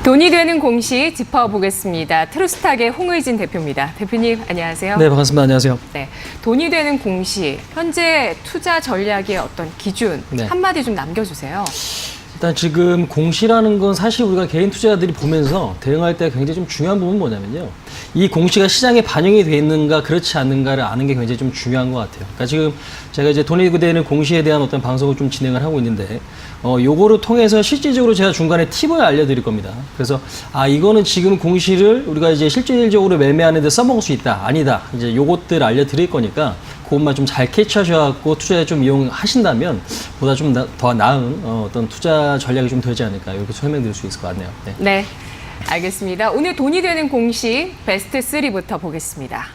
돈이 되는 공시 짚어보겠습니다. 트루스탁의 홍의진 대표입니다. 대표님, 안녕하세요. 네, 반갑습니다. 안녕하세요. 네, 돈이 되는 공시, 현재 투자 전략의 어떤 기준 한마디 좀 남겨주세요. 일단 지금 공시라는 건 사실 우리가 개인 투자자들이 보면서 대응할 때 굉장히 좀 중요한 부분은 뭐냐면요. 이 공시가 시장에 반영이 돼 있는가 그렇지 않는가를 아는 게 굉장히 좀 중요한 것 같아요. 그러니까 지금 제가 이제 돈이 되는 공시에 대한 어떤 방송을 좀 진행을 하고 있는데 요거를 통해서 실질적으로 제가 중간에 팁을 알려드릴 겁니다. 그래서 이거는 지금 공시를 우리가 이제 실질적으로 매매하는 데 써먹을 수 있다. 아니다. 이제 요것들 알려드릴 거니까 그것만 좀 잘 캐치하셔갖고 투자에 좀 이용하신다면 보다 좀 더 나은 어떤 투자 전략이 좀 되지 않을까 이렇게 설명드릴 수 있을 것 같네요. 네, 알겠습니다. 오늘 돈이 되는 공시 베스트 3부터 보겠습니다.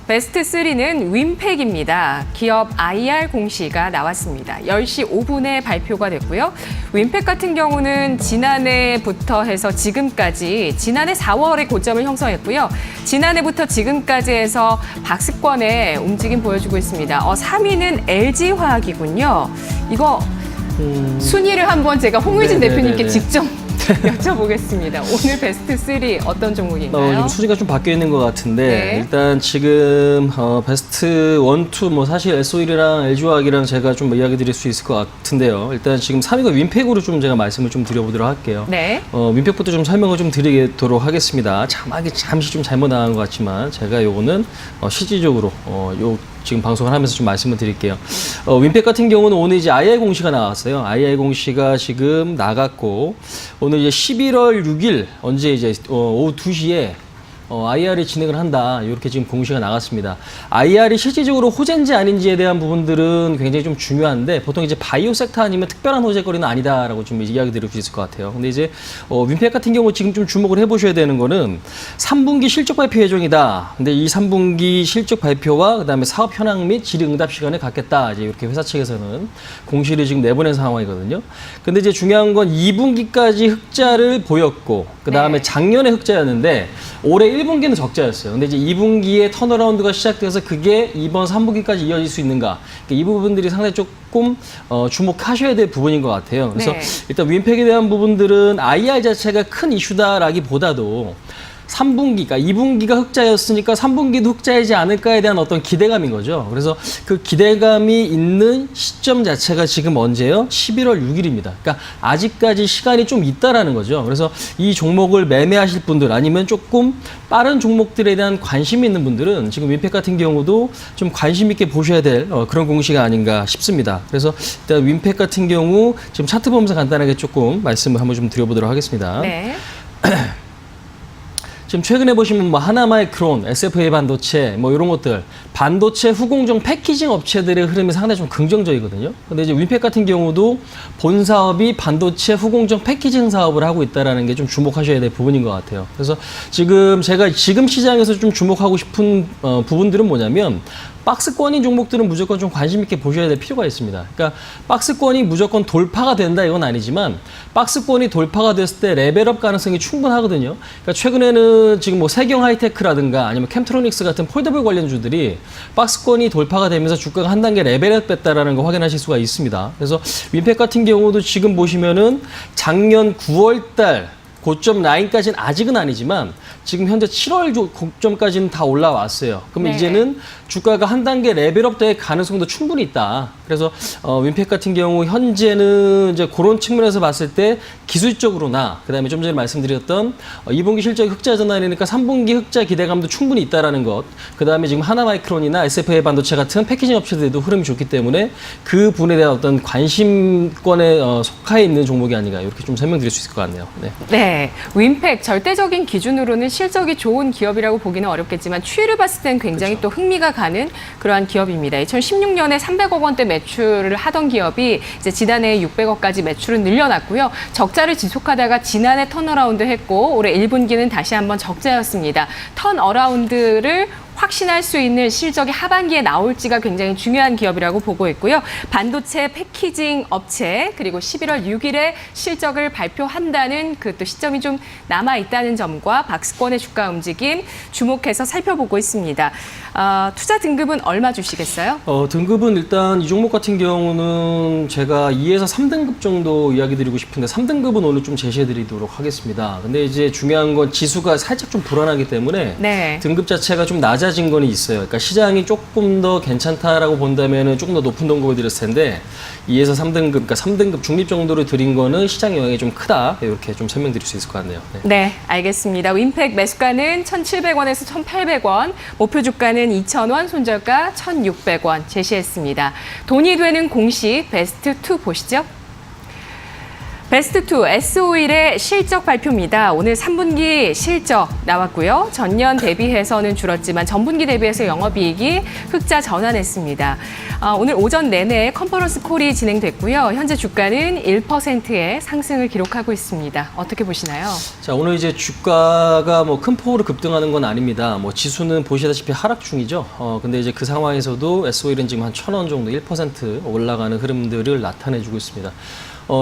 베스트 3는 윈팩입니다. 기업 IR 공시가 나왔습니다. 10시 5분에 발표가 됐고요. 윈팩 같은 경우는 지난해부터 해서 지금까지 지난해 4월에 고점을 형성했고요. 지난해부터 지금까지 해서 박스권의 움직임 보여주고 있습니다. 3위는 LG화학이군요. 이거 순위를 한번 제가 홍의진 대표님께 직접 여쭤보겠습니다. 오늘 베스트 3 어떤 종목인가요? 지금 순위가 좀 바뀌어 있는 것 같은데 일단 지금 베스트 1, 2 뭐 사실 SO일이랑 LG화학이랑 제가 좀 이야기 드릴 수 있을 것 같은데요. 일단 지금 3위가 윈팩으로 좀 제가 말씀을 좀 드려보도록 할게요. 네. 윈팩부터 좀 설명을 좀 드리도록 하겠습니다. 잠시 좀 잘못 나간 것 같지만 제가 요거는 실질적으로 지금 방송을 하면서 좀 말씀을 드릴게요. 윈팩 같은 경우는 오늘 이제 IR 공시가 나왔어요. IR 공시가 지금 나갔고 오늘 이제 11월 6일 언제 이제 오후 2시에 IR이 진행을 한다. 이렇게 지금 공시가 나갔습니다. IR이 실질적으로 호재인지 아닌지에 대한 부분들은 굉장히 좀 중요한데 보통 이제 바이오 섹터 아니면 특별한 호재거리는 아니다라고 좀 이야기 드릴 수 있을 것 같아요. 근데 이제 윈팩 같은 경우 지금 좀 주목을 해보셔야 되는 거는 3분기 실적 발표 예정이다. 근데 이 3분기 실적 발표와 그다음에 사업 현황 및 질의응답 시간을 갖겠다. 이제 이렇게 회사 측에서는 공시를 지금 내보낸 상황이거든요. 근데 이제 중요한 건 2분기까지 흑자를 보였고 그다음에 작년에 흑자였는데 올해 1분기는 적자였어요. 근데 이제 2분기에 턴어라운드가 시작돼서 그게 이번 3분기까지 이어질 수 있는가. 그러니까 이 부분들이 상당히 조금 주목하셔야 될 부분인 것 같아요. 그래서 일단 윈팩에 대한 부분들은 IR 자체가 큰 이슈다라기보다도 3분기, 그러니까 2분기가 흑자였으니까 3분기도 흑자이지 않을까에 대한 어떤 기대감인 거죠. 그래서 그 기대감이 있는 시점 자체가 지금 언제요? 11월 6일입니다. 그러니까 아직까지 시간이 좀 있다라는 거죠. 그래서 이 종목을 매매하실 분들 아니면 조금 빠른 종목들에 대한 관심이 있는 분들은 지금 윈팩 같은 경우도 좀 관심 있게 보셔야 될 그런 공시가 아닌가 싶습니다. 그래서 일단 윈팩 같은 경우 지금 차트 보면서 간단하게 조금 말씀을 한번 좀 드려보도록 하겠습니다. 네. 지금 최근에 보시면 뭐 하나마이크론, SFA 반도체 뭐 이런 것들 반도체 후공정 패키징 업체들의 흐름이 상당히 좀 긍정적이거든요. 근데 이제 윈팩 같은 경우도 본 사업이 반도체 후공정 패키징 사업을 하고 있다라는 게 좀 주목하셔야 될 부분인 것 같아요. 그래서 제가 지금 시장에서 좀 주목하고 싶은 부분들은 뭐냐면 박스권인 종목들은 무조건 좀 관심 있게 보셔야 될 필요가 있습니다. 그러니까 박스권이 무조건 돌파가 된다 이건 아니지만 박스권이 돌파가 됐을 때 레벨업 가능성이 충분하거든요. 그러니까 최근에는 지금 뭐 세경 하이테크라든가 아니면 캠트로닉스 같은 폴더블 관련주들이 박스권이 돌파가 되면서 주가가 한 단계 레벨업 됐다라는 거 확인하실 수가 있습니다. 그래서 윈팩 같은 경우도 지금 보시면은 작년 9월 달 고점 라인까지는 아직은 아니지만 지금 현재 7월 고점까지는 다 올라왔어요. 그러면 이제는 주가가 한 단계 레벨업 될 가능성도 충분히 있다. 그래서 윈팩 같은 경우 현재는 이제 그런 측면에서 봤을 때 기술적으로나 그다음에 좀 전에 말씀드렸던 2분기 실적이 흑자 전환이니까 3분기 흑자 기대감도 충분히 있다라는 것. 그다음에 지금 하나마이크론이나 SFA 반도체 같은 패키징 업체들도 흐름이 좋기 때문에 그 분에 대한 어떤 관심권에 속해 있는 종목이 아닌가 이렇게 좀 설명드릴 수 있을 것 같네요. 네, 윈팩 절대적인 기준으로는 실적이 좋은 기업이라고 보기는 어렵겠지만 추이를 봤을 땐 굉장히 또 흥미가 가는 그러한 기업입니다. 2016년에 300억 원대 매출을 하던 기업이 이제 지난해 600억까지 매출을 늘려놨고요. 적자를 지속하다가 지난해 턴어라운드 했고 올해 1분기는 다시 한번 적자였습니다. 턴어라운드를 확신할 수 있는 실적이 하반기에 나올지가 굉장히 중요한 기업이라고 보고 있고요. 반도체 패키징 업체 그리고 11월 6일에 실적을 발표한다는 그 또 시점이 좀 남아 있다는 점과 박스권의 주가 움직임 주목해서 살펴보고 있습니다. 투자 등급은 얼마 주시겠어요? 등급은 일단 이 종목 같은 경우는 제가 2에서 3등급 정도 이야기 드리고 싶은데 3등급은 오늘 좀 제시해 드리도록 하겠습니다. 근데 이제 중요한 건 지수가 살짝 좀 불안하기 때문에 네. 등급 자체가 좀 낮아진 건 있어요. 그러니까 시장이 조금 더 괜찮다라고 본다면은 조금 더 높은 등급을 드렸을 텐데 2에서 3등급, 그러니까 3등급 중립 정도로 드린 거는 시장 영향이 좀 크다. 이렇게 좀 설명드릴 수 있을 것 같네요. 네, 알겠습니다. 윈팩 매수가는 1,700원에서 1,800원, 목표 주가는 2,000원, 손절가 1,600원 제시했습니다. 돈이 되는 공시 베스트2 보시죠. 베스트2 S-오일의 실적 발표입니다. 오늘 3분기 실적 나왔고요. 전년 대비해서는 줄었지만 전분기 대비해서 영업이익이 흑자 전환했습니다. 오늘 오전 내내 컨퍼런스 콜이 진행됐고요. 현재 주가는 1%의 상승을 기록하고 있습니다. 어떻게 보시나요? 자, 오늘 이제 주가가 뭐 큰 폭으로 급등하는 건 아닙니다. 뭐 지수는 보시다시피 하락 중이죠. 근데 이제 그 상황에서도 S-오일은 지금 한 1,000원 정도 1% 올라가는 흐름들을 나타내주고 있습니다.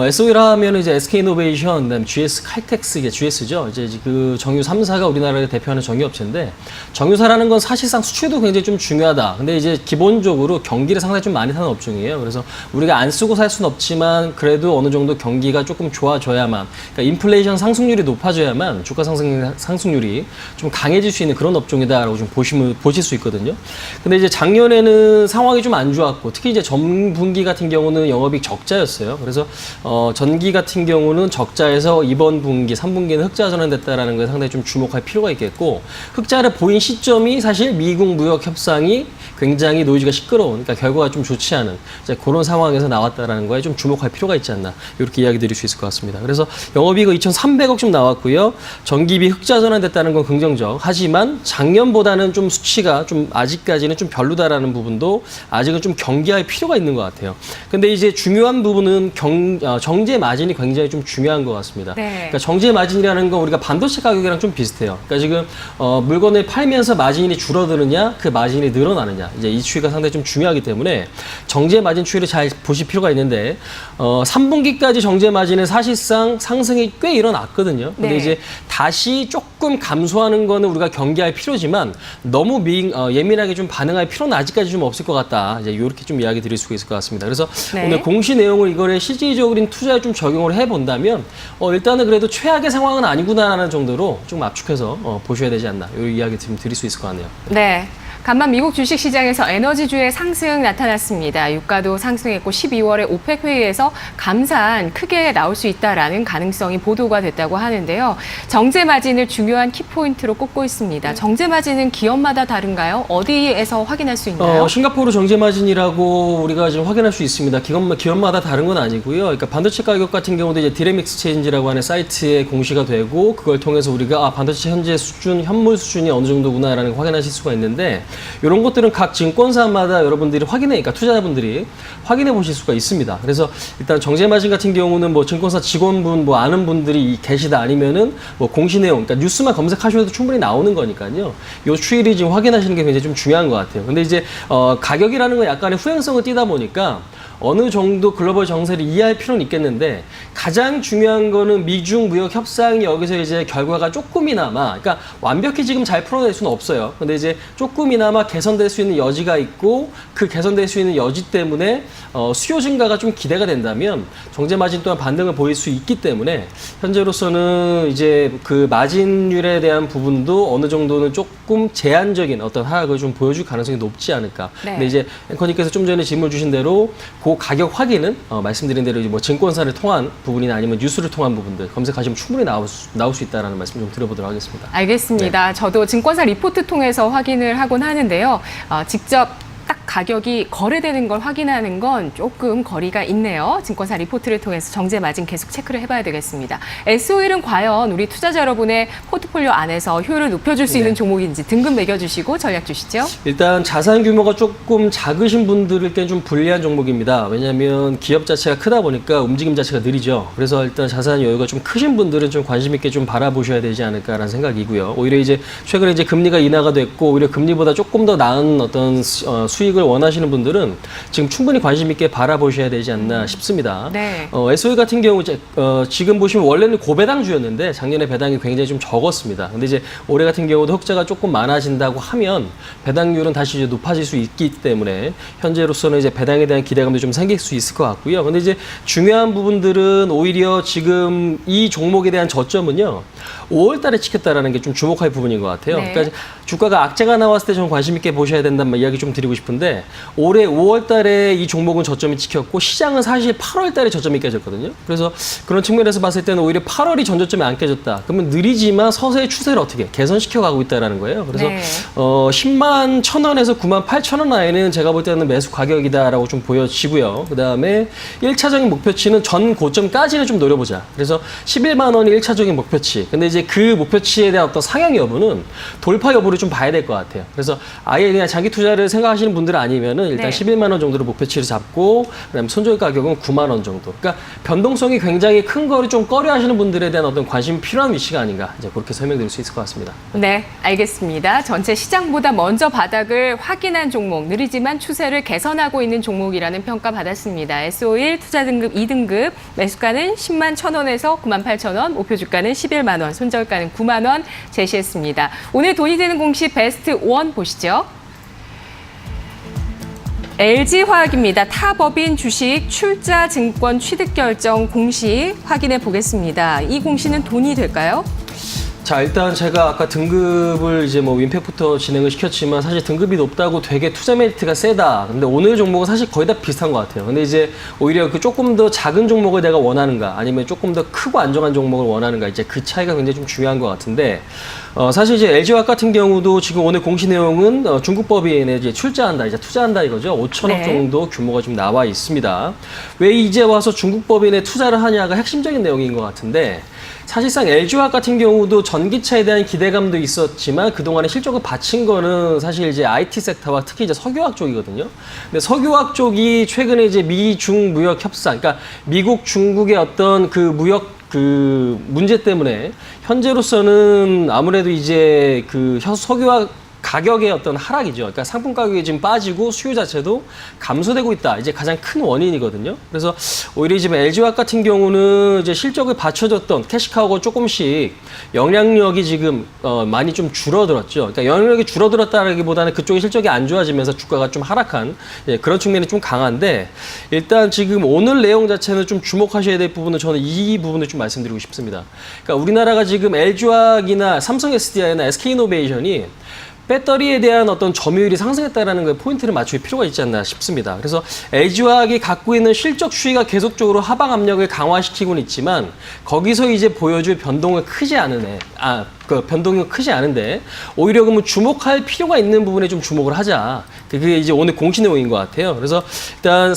S-오일 하면 이제 SK이노베이션, 그다음에 GS 칼텍스, 이게 GS죠. 이제 그 정유 3사가 우리나라를 대표하는 정유업체인데, 정유사라는 건 사실상 수출도 굉장히 좀 중요하다. 근데 이제 기본적으로 경기를 상당히 좀 많이 타는 업종이에요. 그래서 우리가 안 쓰고 살 수는 없지만 그래도 어느 정도 경기가 조금 좋아져야만, 그러니까 인플레이션 상승률이 높아져야만 주가 상승률이 좀 강해질 수 있는 그런 업종이다라고 좀 보실 수 있거든요. 근데 이제 작년에는 상황이 좀 안 좋았고, 특히 이제 전분기 같은 경우는 영업이익 적자였어요. 그래서 전기 같은 경우는 적자에서 이번 분기, 3분기는 흑자 전환됐다라는 거에 상당히 좀 주목할 필요가 있겠고, 흑자를 보인 시점이 사실 미국 무역 협상이 굉장히 노이즈가 시끄러운, 그러니까 결과가 좀 좋지 않은 이제 그런 상황에서 나왔다라는 거에 좀 주목할 필요가 있지 않나, 이렇게 이야기 드릴 수 있을 것 같습니다. 그래서 영업이익은 2,300억 좀 나왔고요. 전기비 흑자 전환됐다는 건 긍정적. 하지만 작년보다는 좀 수치가 좀 아직까지는 좀 별로다라는 부분도 아직은 좀 경계할 필요가 있는 것 같아요. 근데 이제 중요한 부분은 정제 마진이 굉장히 좀 중요한 것 같습니다. 네. 그러니까 정제 마진이라는 건 우리가 반도체 가격이랑 좀 비슷해요. 그러니까 지금 물건을 팔면서 마진이 줄어드느냐, 그 마진이 늘어나느냐, 이제 이 추이가 상당히 좀 중요하기 때문에 정제 마진 추이를 잘 보실 필요가 있는데 3분기까지 정제 마진은 사실상 상승이 꽤 일어났거든요. 근데 네. 이제 다시 조금 감소하는 거는 우리가 경계할 필요지만 너무 예민하게 좀 반응할 필요는 아직까지 좀 없을 것 같다. 이제 이렇게 좀 이야기 드릴 수가 있을 것 같습니다. 그래서 네. 오늘 공시 내용을 이거를 실질적인 투자에 좀 적용을 해본다면 일단은 그래도 최악의 상황은 아니구나라는 정도로 좀 압축해서 보셔야 되지 않나, 이 이야기 좀 드릴 수 있을 것 같네요. 네. 간만 미국 주식시장에서 에너지주의 상승 나타났습니다. 유가도 상승했고 12월에 오펙 회의에서 감산 크게 나올 수 있다라는 가능성이 보도가 됐다고 하는데요. 정제 마진을 중요한 키포인트로 꼽고 있습니다. 정제 마진은 기업마다 다른가요? 어디에서 확인할 수 있나요? 싱가포르 정제 마진이라고 우리가 지금 확인할 수 있습니다. 기업마다 다른 건 아니고요. 그러니까 반도체 가격 같은 경우도 이제 디램 익스체인지라고 하는 사이트에 공시가 되고, 그걸 통해서 우리가 반도체 현재 수준, 현물 수준이 어느 정도구나라는 걸 확인하실 수가 있는데, 이런 것들은 각 증권사마다 여러분들이 그러니까 투자자분들이 확인해 보실 수가 있습니다. 그래서 일단 정제 마진 같은 경우는 뭐 증권사 직원분, 뭐 아는 분들이 계시다, 아니면은 뭐 공시 내용, 그러니까 뉴스만 검색하셔도 충분히 나오는 거니까요. 요 추이를 지금 확인하시는 게 굉장히 좀 중요한 것 같아요. 근데 이제 가격이라는 건 약간의 후행성을 띠다 보니까 어느 정도 글로벌 정세를 이해할 필요는 있겠는데, 가장 중요한 거는 미중 무역 협상이 여기서 이제 결과가 조금이나마, 그러니까 완벽히 지금 잘 풀어낼 수는 없어요. 근데 이제 조금이나마 개선될 수 있는 여지가 있고, 그 개선될 수 있는 여지 때문에 수요 증가가 좀 기대가 된다면 정제 마진 또한 반등을 보일 수 있기 때문에, 현재로서는 이제 그 마진율에 대한 부분도 어느 정도는 조금 제한적인 어떤 하락을 좀 보여줄 가능성이 높지 않을까. 네. 근데 이제 앵커님께서 좀 전에 질문 주신 대로 그 가격 확인은 말씀드린 대로 뭐 증권사를 통한 부분이나 아니면 뉴스를 통한 부분들 검색하시면 충분히 나올 수 있다라는 말씀 좀 드려보도록 하겠습니다. 알겠습니다. 네. 저도 증권사 리포트 통해서 확인을 하곤 하는데요. 직접 딱 가격이 거래되는 걸 확인하는 건 조금 거리가 있네요. 증권사 리포트를 통해서 정제 마진 계속 체크를 해봐야 되겠습니다. S-오일은 과연 우리 투자자 여러분의 포트폴리오 안에서 효율을 높여줄 수 있는 종목인지 등급 매겨주시고 전략 주시죠. 일단 자산 규모가 조금 작으신 분들께 좀 불리한 종목입니다. 왜냐하면 기업 자체가 크다 보니까 움직임 자체가 느리죠. 그래서 일단 자산 여유가 좀 크신 분들은 좀 관심 있게 좀 바라보셔야 되지 않을까라는 생각이고요. 오히려 이제 최근에 이제 금리가 인하가 됐고 오히려 금리보다 조금 더 나은 어떤 수익을 원하시는 분들은 지금 충분히 관심 있게 바라보셔야 되지 않나 싶습니다. 네. S-오일 같은 경우 이제 지금 보시면 원래는 고배당주였는데 작년에 배당이 굉장히 좀 적었습니다. 근데 이제 올해 같은 경우도 흑자가 조금 많아진다고 하면 배당률은 다시 이제 높아질 수 있기 때문에 현재로서는 이제 배당에 대한 기대감도 좀 생길 수 있을 것 같고요. 근데 이제 중요한 부분들은 오히려 지금 이 종목에 대한 저점은요. 5월 달에 찍혔다라는 게 좀 주목할 부분인 것 같아요. 네. 그러니까 주가가 악재가 나왔을 때 좀 관심 있게 보셔야 된다는 이야기 좀 드리고 싶은데 올해 5월 달에 이 종목은 저점이 찍혔고 시장은 사실 8월 달에 저점이 깨졌거든요. 그래서 그런 측면에서 봤을 때는 오히려 8월이 전저점이 안 깨졌다. 그러면 느리지만 서서히 추세를 어떻게 개선시켜 가고 있다라는 거예요. 그래서 네. 10만 1,000원에서 9만 8,000원 라인은 제가 볼 때는 매수 가격이다라고 좀 보여지고요. 그다음에 1차적인 목표치는 전 고점까지는 좀 노려보자. 그래서 11만 원이 1차적인 목표치. 근데 이제 그 목표치에 대한 어떤 상향 여부는 돌파 여부를 좀 봐야 될 것 같아요. 그래서 아예 그냥 장기 투자를 생각하시는 분들 아니면은 일단 네. 11만 원 정도로 목표치를 잡고 그다음에 손절 가격은 9만 원 정도. 그러니까 변동성이 굉장히 큰 거를 좀 꺼려 하시는 분들에 대한 어떤 관심이 필요한 위치가 아닌가 이제 그렇게 설명드릴 수 있을 것 같습니다. 네, 알겠습니다. 전체 시장보다 먼저 바닥을 확인한 종목, 느리지만 추세를 개선하고 있는 종목이라는 평가 받았습니다. S-오일 투자 등급 2등급, 매수가는 10만 1,000원에서 9만 8,000원, 목표 주가는 11만 원, 손절가는 9만 원 제시했습니다. 오늘 돈이 되는 공시 베스트 1 보시죠. LG화학입니다. 타법인 주식 출자 증권 취득 결정 공시 확인해 보겠습니다. 이 공시는 돈이 될까요? 자, 일단 제가 아까 등급을 이제 뭐 윈팩부터 진행을 시켰지만 사실 등급이 높다고 되게 투자 메리트가 세다. 근데 오늘 종목은 사실 거의 다 비슷한 것 같아요. 근데 이제 오히려 그 조금 더 작은 종목을 내가 원하는가 아니면 조금 더 크고 안정한 종목을 원하는가 이제 그 차이가 굉장히 좀 중요한 것 같은데 사실 이제 LG화학 같은 경우도 지금 오늘 공시 내용은 중국 법인에 이제 출자한다, 이제 투자한다 이거죠. 5천억 네. 정도 규모가 좀 나와 있습니다. 왜 이제 와서 중국 법인에 투자를 하냐가 핵심적인 내용인 것 같은데 사실상 LG화학 같은 경우도 전기차에 대한 기대감도 있었지만 그동안에 실적을 바친 거는 사실 이제 IT 섹터와 특히 이제 석유화학 쪽이거든요. 근데 석유화학 쪽이 최근에 이제 미중 무역 협상, 그러니까 미국 중국의 어떤 그 무역 그 문제 때문에 현재로서는 아무래도 이제 그 석유화학 가격의 어떤 하락이죠. 그러니까 상품 가격이 지금 빠지고 수요 자체도 감소되고 있다. 이제 가장 큰 원인이거든요. 그래서 오히려 지금 LG화학 같은 경우는 이제 실적을 받쳐줬던 캐시카우가 조금씩 영향력이 지금 많이 좀 줄어들었죠. 그러니까 영향력이 줄어들었다라기보다는 그쪽의 실적이 안 좋아지면서 주가가 좀 하락한 그런 측면이 좀 강한데 일단 지금 오늘 내용 자체는 좀 주목하셔야 될 부분은 저는 이 부분을 좀 말씀드리고 싶습니다. 그러니까 우리나라가 지금 LG화학이나 삼성 SDI나 SK이노베이션이 배터리에 대한 어떤 점유율이 상승했다는 거에 포인트를 맞출 필요가 있지 않나 싶습니다. 그래서 LG화학이 갖고 있는 실적 추이가 계속적으로 하방 압력을 강화시키고는 있지만 거기서 이제 보여줄 변동은 크지 않은 변동이 크지 않은데 오히려 그러면 주목할 필요가 있는 부분에 좀 주목을 하자. 그게 이제 오늘 공시 내용인 것 같아요. 그래서 일단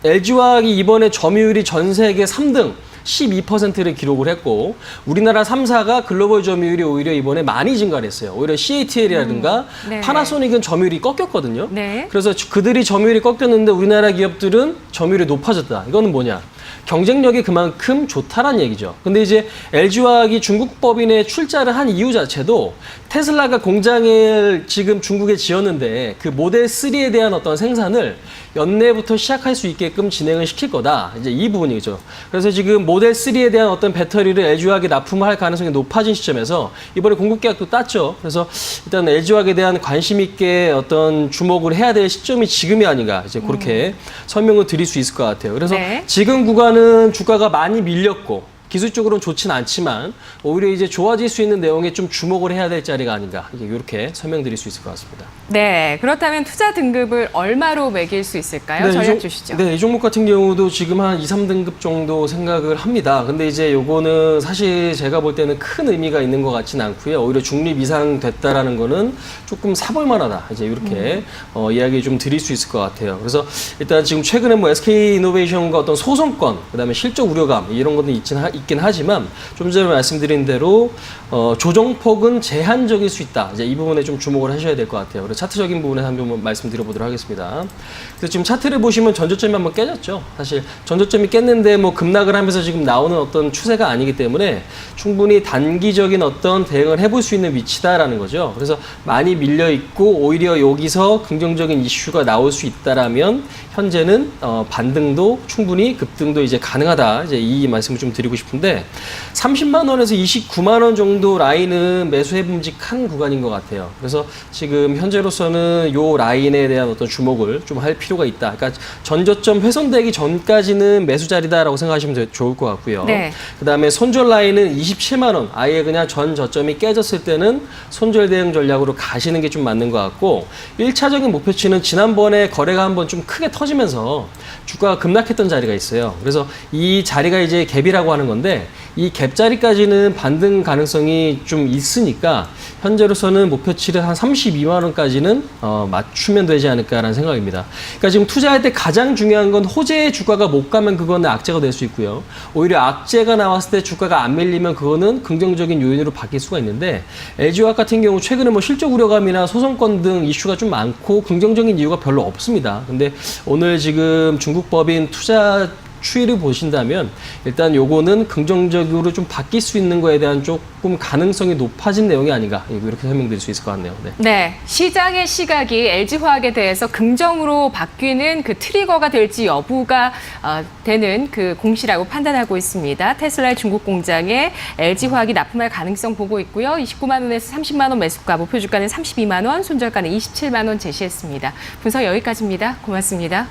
LG화학이 이번에 점유율이 전 세계 3등 12%를 기록을 했고 우리나라 3사가 글로벌 점유율이 오히려 이번에 많이 증가를 했어요. 오히려 CATL이라든가 네. 파나소닉은 점유율이 꺾였거든요. 네. 그래서 그들이 점유율이 꺾였는데 우리나라 기업들은 점유율이 높아졌다. 이거는 뭐냐? 경쟁력이 그만큼 좋다라는 얘기죠. 근데 이제 LG화학이 중국 법인에 출자를 한 이유 자체도 테슬라가 공장을 지금 중국에 지었는데 그 모델 3에 대한 어떤 생산을 연내부터 시작할 수 있게끔 진행을 시킬 거다. 이제 이 부분이죠. 그래서 지금 모델 3에 대한 어떤 배터리를 LG화학에 납품을 할 가능성이 높아진 시점에서 이번에 공급 계약도 땄죠. 그래서 일단 LG화학에 대한 관심 있게 어떤 주목을 해야 될 시점이 지금이 아닌가. 이제 그렇게 설명을 드릴 수 있을 것 같아요. 그래서 네. 지금 구간은 주가가 많이 밀렸고 기술적으로는 좋진 않지만 오히려 이제 좋아질 수 있는 내용에 좀 주목을 해야 될 자리가 아닌가 이렇게 설명드릴 수 있을 것 같습니다. 네, 그렇다면 투자 등급을 얼마로 매길 수 있을까요? 전략 주시죠. 네, 이 종목 같은 경우도 지금 한 2, 3등급 정도 생각을 합니다. 근데 이제 요거는 사실 제가 볼 때는 큰 의미가 있는 것 같지는 않고요. 오히려 중립 이상 됐다라는 거는 조금 사볼 만하다. 이제 이렇게 이야기 좀 드릴 수 있을 것 같아요. 그래서 일단 지금 최근에 뭐 SK이노베이션과 어떤 소송권, 그다음에 실적 우려감 이런 것도 있긴 하지만 좀 전에 말씀드린 대로 조정폭은 제한적일 수 있다. 이제 이 부분에 좀 주목을 하셔야 될 것 같아요. 그래서 차트적인 부분에 한번 말씀드려보도록 하겠습니다. 그래서 지금 차트를 보시면 전저점이 한번 깨졌죠. 사실 전저점이 깼는데 뭐 급락을 하면서 지금 나오는 어떤 추세가 아니기 때문에 충분히 단기적인 어떤 대응을 해볼 수 있는 위치다라는 거죠. 그래서 많이 밀려 있고 오히려 여기서 긍정적인 이슈가 나올 수 있다라면 현재는 반등도 충분히 급등도 이제 가능하다. 이제 이 말씀을 좀 드리고 싶은데 30만 원에서 29만 원 정도 라인은 매수해 봄직한 구간인 것 같아요. 그래서 지금 현재로서는 요 라인에 대한 어떤 주목을 좀 할 필요가 있다. 그러니까 전저점 훼손되기 전까지는 매수 자리다라고 생각하시면 좋을 것 같고요. 네. 그다음에 손절 라인은 27만 원. 아예 그냥 전 저점이 깨졌을 때는 손절 대응 전략으로 가시는 게 좀 맞는 것 같고 1차적인 목표치는 지난번에 거래가 한번 좀 크게 터지면서 주가가 급락했던 자리가 있어요. 그래서 이 자리가 이제 갭이라고 하는 건데 이 갭 자리까지는 반등 가능성이 좀 있으니까 현재로서는 목표치를 한 32만 원까지는 맞추면 되지 않을까라는 생각입니다. 그러니까 지금 투자할 때 가장 중요한 건 호재의 주가가 못 가면 그거는 악재가 될 수 있고요. 오히려 악재가 나왔을 때 주가가 안 밀리면 그거는 긍정적인 요인으로 바뀔 수가 있는데 LG화학 같은 경우 최근에 뭐 실적 우려감이나 소송권 등 이슈가 좀 많고 긍정적인 이유가 별로 없습니다. 근데 오늘 지금 중국 법인 투자 추이를 보신다면 일단 요거는 긍정적으로 좀 바뀔 수 있는 거에 대한 조금 가능성이 높아진 내용이 아닌가 이렇게 설명드릴 수 있을 것 같네요. 네. 네, 시장의 시각이 LG화학에 대해서 긍정으로 바뀌는 그 트리거가 될지 여부가 되는 그 공시라고 판단하고 있습니다. 테슬라의 중국 공장에 LG화학이 납품할 가능성 보고 있고요. 29만 원에서 30만 원 매수가, 목표 주가는 32만 원, 손절가는 27만 원 제시했습니다. 분석 여기까지입니다. 고맙습니다.